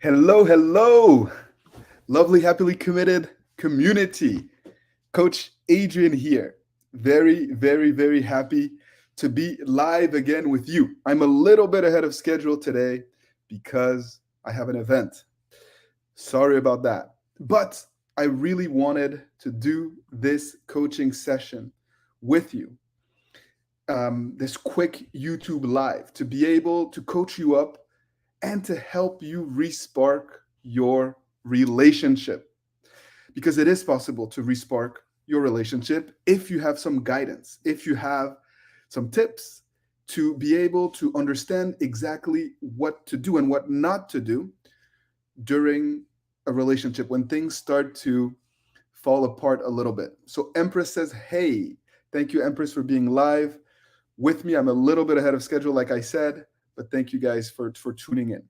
Hello, hello, lovely, happily committed community. Coach Adrian here. Very, very, very happy to be live again with you. I'm a little bit ahead of schedule today because I have an event. Sorry about that. But I really wanted to do this coaching session with you, this quick YouTube live, to be able to coach you up and to help you respark your relationship. Because it is possible to respark your relationship if you have some guidance, if you have some tips to be able to understand exactly what to do and what not to do during a relationship when things start to fall apart a little bit. So, Empress says, hey, thank you, Empress, for being live with me. I'm a little bit ahead of schedule, like I said, but thank you guys for tuning in.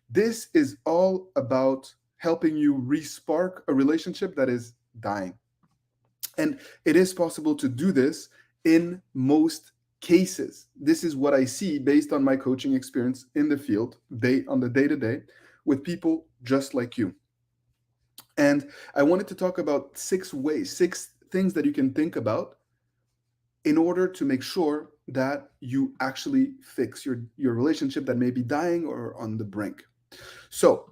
This is all about helping you respark a relationship that is dying. And it is possible to do this in most cases. This is what I see based on my coaching experience in the field, on the day to day, with people just like you. And I wanted to talk about 6 ways, 6 things that you can think about in order to make sure that you actually fix your relationship that may be dying or on the brink. So,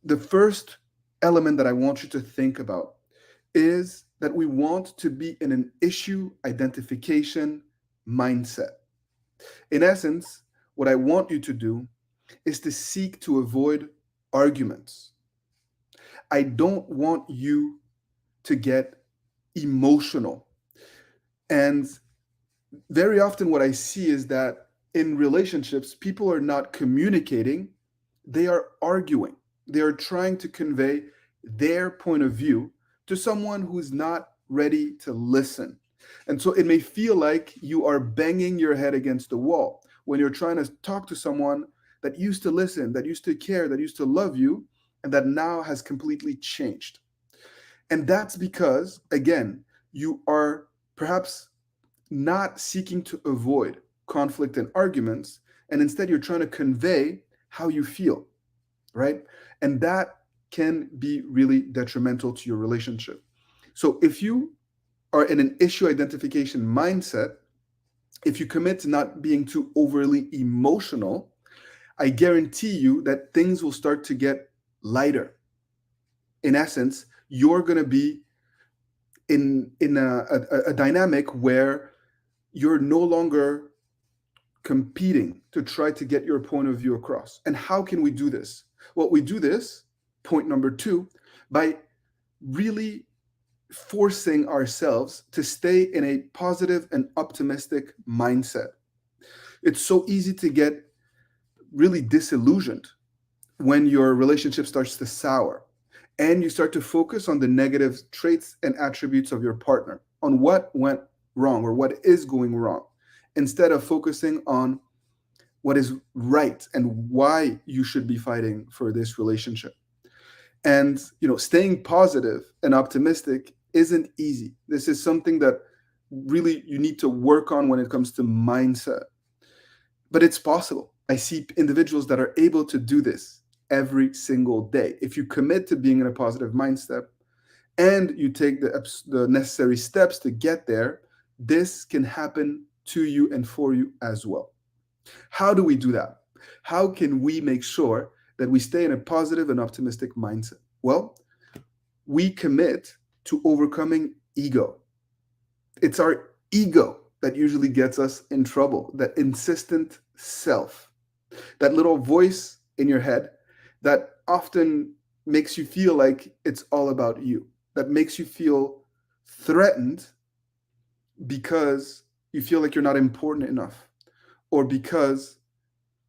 the first element that I want you to think about is that we want to be in an issue identification mindset. In essence, what I want you to do is to seek to avoid arguments. I don't want you to get emotional. And very often, what I see is that in relationships, people are not communicating, they are arguing. They are trying to convey their point of view to someone who's not ready to listen. And so it may feel like you are banging your head against the wall when you're trying to talk to someone that used to listen, that used to care, that used to love you, and that now has completely changed. And that's because, again, you are perhaps not seeking to avoid conflict and arguments, and instead you're trying to convey how you feel, right? And that can be really detrimental to your relationship. So if you are in an issue identification mindset, if you commit to not being too overly emotional, I guarantee you that things will start to get lighter. In essence, you're going to be in a dynamic where you're no longer competing to try to get your point of view across. And how can we do this? Well, we do this, point number 2, by really forcing ourselves to stay in a positive and optimistic mindset. It's so easy to get really disillusioned when your relationship starts to sour and you start to focus on the negative traits and attributes of your partner, on what went wrong or what is going wrong, instead of focusing on what is right and why you should be fighting for this relationship. And staying positive and optimistic isn't easy. This is something that really you need to work on when it comes to mindset. But it's possible. I see individuals that are able to do this every single day. If you commit to being in a positive mindset and you take the necessary steps to get there, this can happen to you and for you as well. How do we do that? How can we make sure that we stay in a positive and optimistic mindset? Well, we commit to overcoming ego. It's our ego that usually gets us in trouble, that insistent self, that little voice in your head that often makes you feel like it's all about you, that makes you feel threatened because you feel like you're not important enough, or because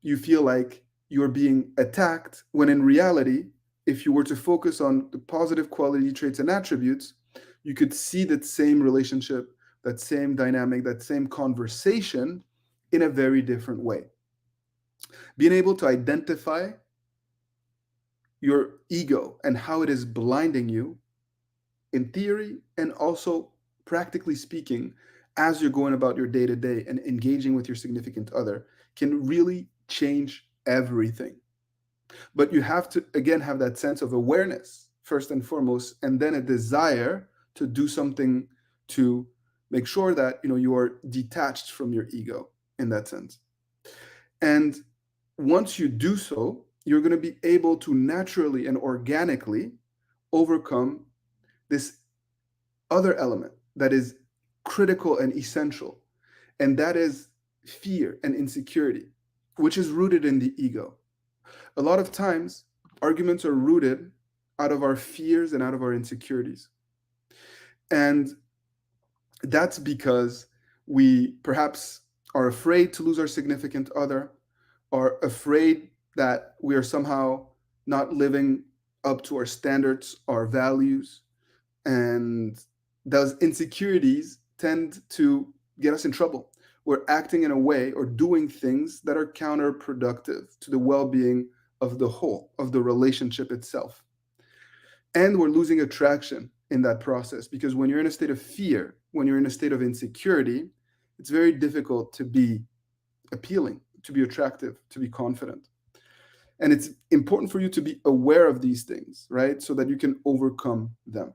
you feel like you're being attacked, when in reality, if you were to focus on the positive quality traits and attributes, you could see that same relationship, that same dynamic, that same conversation in a very different way. Being able to identify your ego and how it is blinding you in theory and also practically speaking as you're going about your day to day and engaging with your significant other can really change everything. But you have to, again, have that sense of awareness, first and foremost, and then a desire to do something to make sure that, you are detached from your ego in that sense. And once you do so, you're going to be able to naturally and organically overcome this other element that is critical and essential, and that is fear and insecurity, which is rooted in the ego. A lot of times, arguments are rooted out of our fears and out of our insecurities. And that's because we perhaps are afraid to lose our significant other, are afraid that we are somehow not living up to our standards, our values, and those insecurities tend to get us in trouble. We're acting in a way or doing things that are counterproductive to the well being of the whole, of the relationship itself. And we're losing attraction in that process because when you're in a state of fear, when you're in a state of insecurity, it's very difficult to be appealing, to be attractive, to be confident. And it's important for you to be aware of these things, right? So that you can overcome them.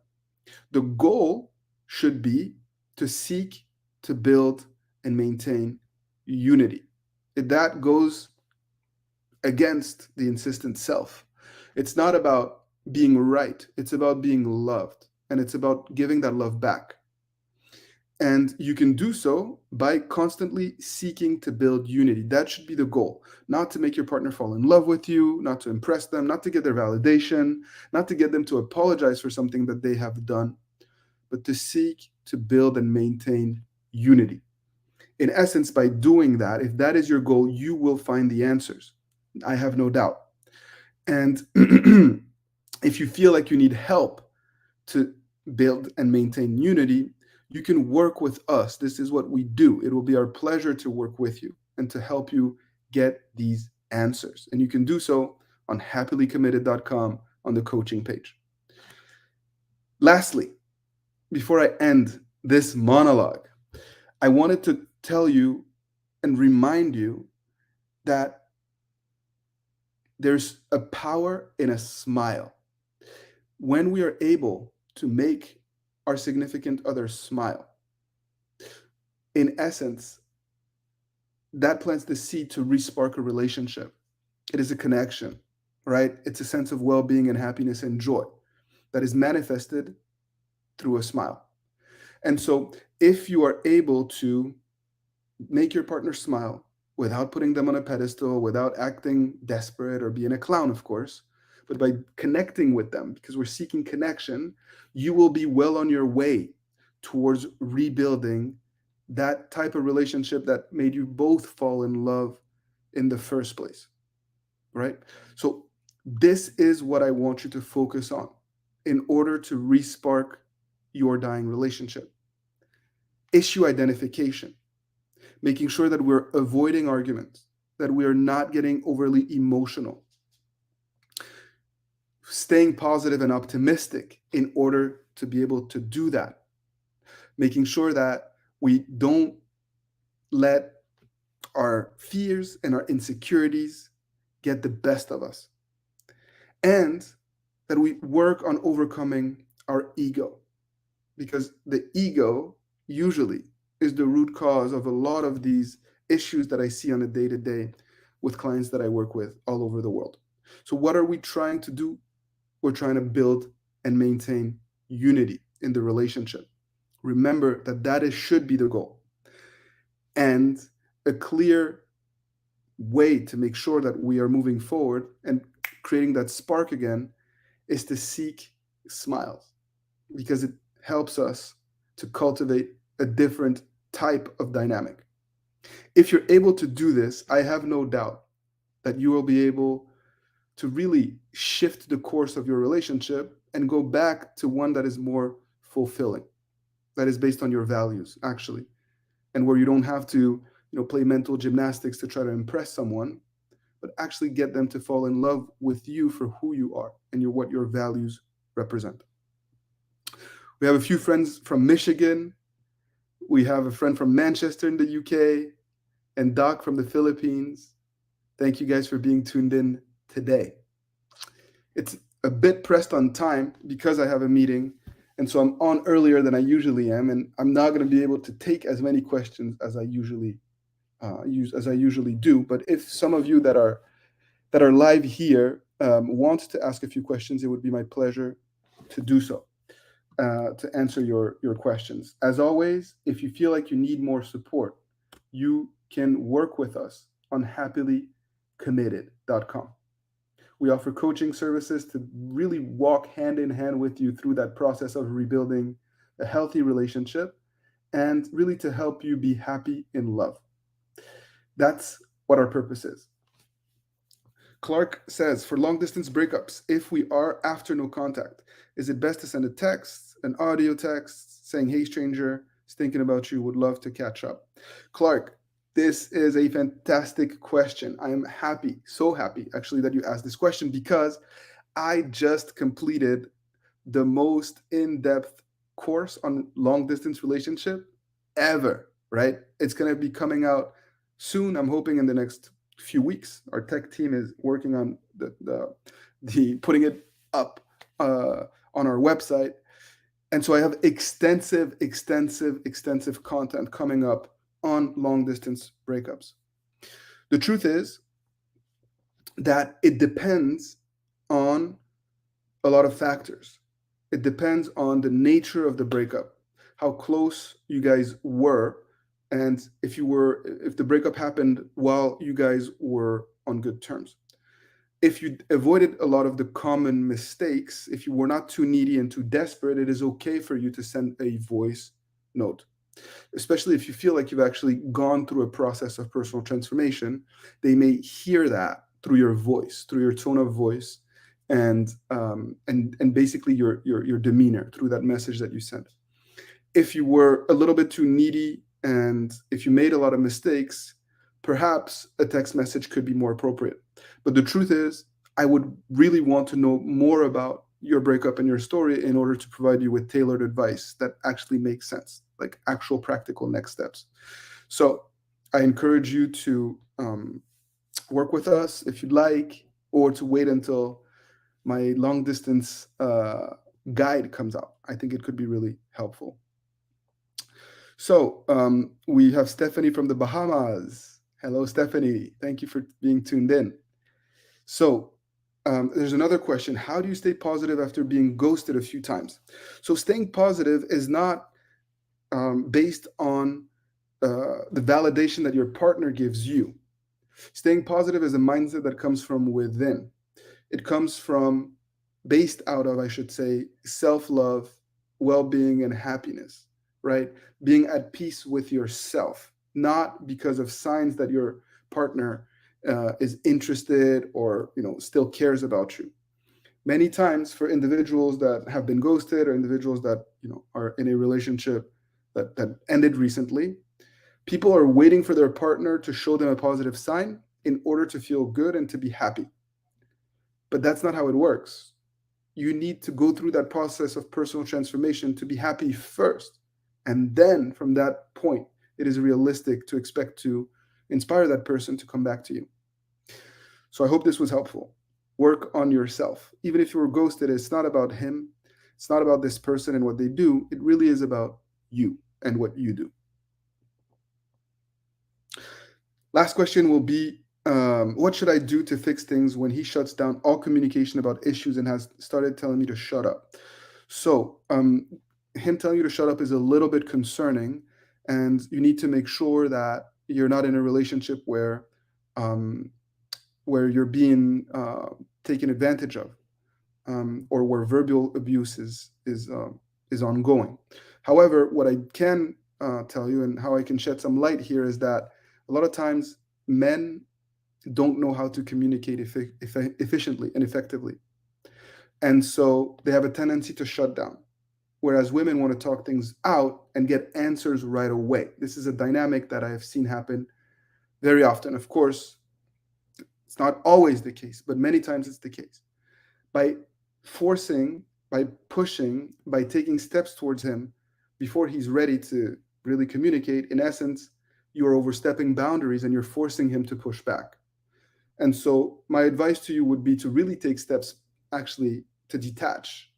The goal should be to seek to build and maintain unity. That goes against the insistent self. It's not about being right, it's about being loved, and it's about giving that love back. And you can do so by constantly seeking to build unity. That should be the goal. Not to make your partner fall in love with you, not to impress them, not to get their validation, not to get them to apologize for something that they have done, but to seek to build and maintain unity. In essence, by doing that, if that is your goal, you will find the answers. I have no doubt. And if you feel like you need help to build and maintain unity, you can work with us. This is what we do. It will be our pleasure to work with you and to help you get these answers. And you can do so on happilycommitted.com on the coaching page. Lastly, before I end this monologue, I wanted to tell you and remind you that there's a power in a smile. When we are able to make our significant other smile, in essence, that plants the seed to respark a relationship. It is a connection, right? It's a sense of well-being and happiness and joy that is manifested through a smile. And so if you are able to make your partner smile without putting them on a pedestal, without acting desperate or being a clown, of course, but by connecting with them, because we're seeking connection, you will be well on your way towards rebuilding that type of relationship that made you both fall in love in the first place, right? So this is what I want you to focus on in order to respark your dying relationship. Issue identification, making sure that we're avoiding arguments, that we are not getting overly emotional, staying positive and optimistic in order to be able to do that, making sure that we don't let our fears and our insecurities get the best of us, and that we work on overcoming our ego, because the ego usually is the root cause of a lot of these issues that I see on a day-to-day with clients that I work with all over the world. So what are we trying to do? We're trying to build and maintain unity in the relationship. Remember that should be the goal. And a clear way to make sure that we are moving forward and creating that spark again is to seek smiles, because it helps us to cultivate a different type of dynamic. If you're able to do this, I have no doubt that you will be able to really shift the course of your relationship and go back to one that is more fulfilling, that is based on your values, actually, and where you don't have to, play mental gymnastics to try to impress someone, but actually get them to fall in love with you for who you are and what your values represent. We have a few friends from Michigan. We have a friend from Manchester in the UK, and Doc from the Philippines. Thank you guys for being tuned in today. It's a bit pressed on time because I have a meeting, and so I'm on earlier than I usually am, and I'm not going to be able to take as many questions as I usually do. But if some of you that are live here want to ask a few questions, it would be my pleasure to do so, to answer your questions. As always, if you feel like you need more support, you can work with us on happily committed.com. We offer coaching services to really walk hand in hand with you through that process of rebuilding a healthy relationship and really to help you be happy in love. That's what our purpose is. Clark says, for long distance breakups, if we are after no contact, is it best to send a text, an audio text saying, hey, stranger, is thinking about you, would love to catch up? Clark, this is a fantastic question. I am happy, so happy actually, that you asked this question because I just completed the most in depth course on long distance relationship ever, right? It's going to be coming out soon. I'm hoping in the next few weeks. Our tech team is working on the putting it up on our website. And so I have extensive content coming up on long distance breakups. The truth is that it depends on a lot of factors. It depends on the nature of the breakup, how close you guys were, and if the breakup happened while you guys were on good terms. If you avoided a lot of the common mistakes, if you were not too needy and too desperate, it is okay for you to send a voice note. Especially if you feel like you've actually gone through a process of personal transformation, they may hear that through your voice, through your tone of voice, and basically your demeanor through that message that you sent. If you were a little bit too needy and if you made a lot of mistakes, perhaps a text message could be more appropriate. But the truth is, I would really want to know more about your breakup and your story in order to provide you with tailored advice that actually makes sense, like actual practical next steps. So I encourage you to work with us if you'd like, or to wait until my long distance guide comes out. I think it could be really helpful. So we have Stephanie from the Bahamas. Hello, Stephanie. Thank you for being tuned in. So there's another question. How do you stay positive after being ghosted a few times? So staying positive is not based on the validation that your partner gives you. Staying positive is a mindset that comes from within. It comes from, based out of, I should say, self-love, well-being, and happiness, right? Being at peace with yourself, not because of signs that your partner is interested or still cares about you. Many times, for individuals that have been ghosted or individuals that are in a relationship that ended recently, people are waiting for their partner to show them a positive sign in order to feel good and to be happy. But that's not how it works. You need to go through that process of personal transformation to be happy first. And then from that point, it is realistic to expect to inspire that person to come back to you. So I hope this was helpful. Work on yourself. Even if you were ghosted, it's not about him. It's not about this person and what they do. It really is about you and what you do. Last question will be, what should I do to fix things when he shuts down all communication about issues and has started telling me to shut up? So him telling you to shut up is a little bit concerning, and you need to make sure that you're not in a relationship where you're being taken advantage of, or where verbal abuse is ongoing. However, what I can tell you and how I can shed some light here is that a lot of times men don't know how to communicate efficiently and effectively. And so they have a tendency to shut down, whereas women want to talk things out and get answers right away. This is a dynamic that I have seen happen very often. Of course, it's not always the case, but many times it's the case. By forcing, by pushing, by taking steps towards him before he's ready to really communicate, in essence, you're overstepping boundaries and you're forcing him to push back. And so my advice to you would be to really take steps actually to detach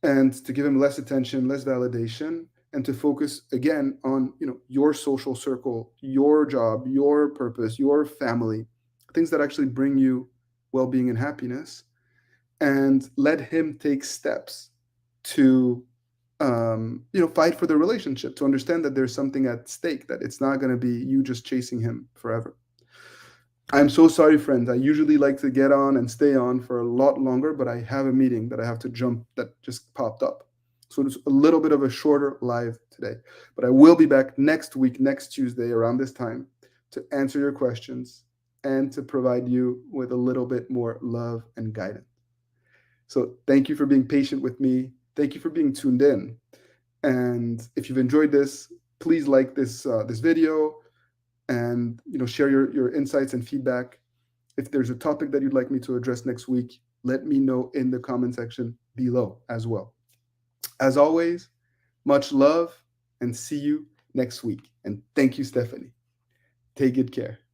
and to give him less attention, less validation, and to focus again on your social circle, your job, your purpose, your family, things that actually bring you well-being and happiness, and let him take steps to fight for the relationship, to understand that there's something at stake, that it's not going to be you just chasing him forever. I'm so sorry, friends. I usually like to get on and stay on for a lot longer, but I have a meeting that I have to jump that just popped up. So it's a little bit of a shorter live today. But I will be back next week, next Tuesday, around this time, to answer your questions and to provide you with a little bit more love and guidance. So thank you for being patient with me. Thank you for being tuned in. And if you've enjoyed this, please like this video, and share your insights and feedback. If there's a topic that you'd like me to address next week, let me know in the comment section below as well. As always, much love, and see you next week. And thank you, Stephanie. Take good care.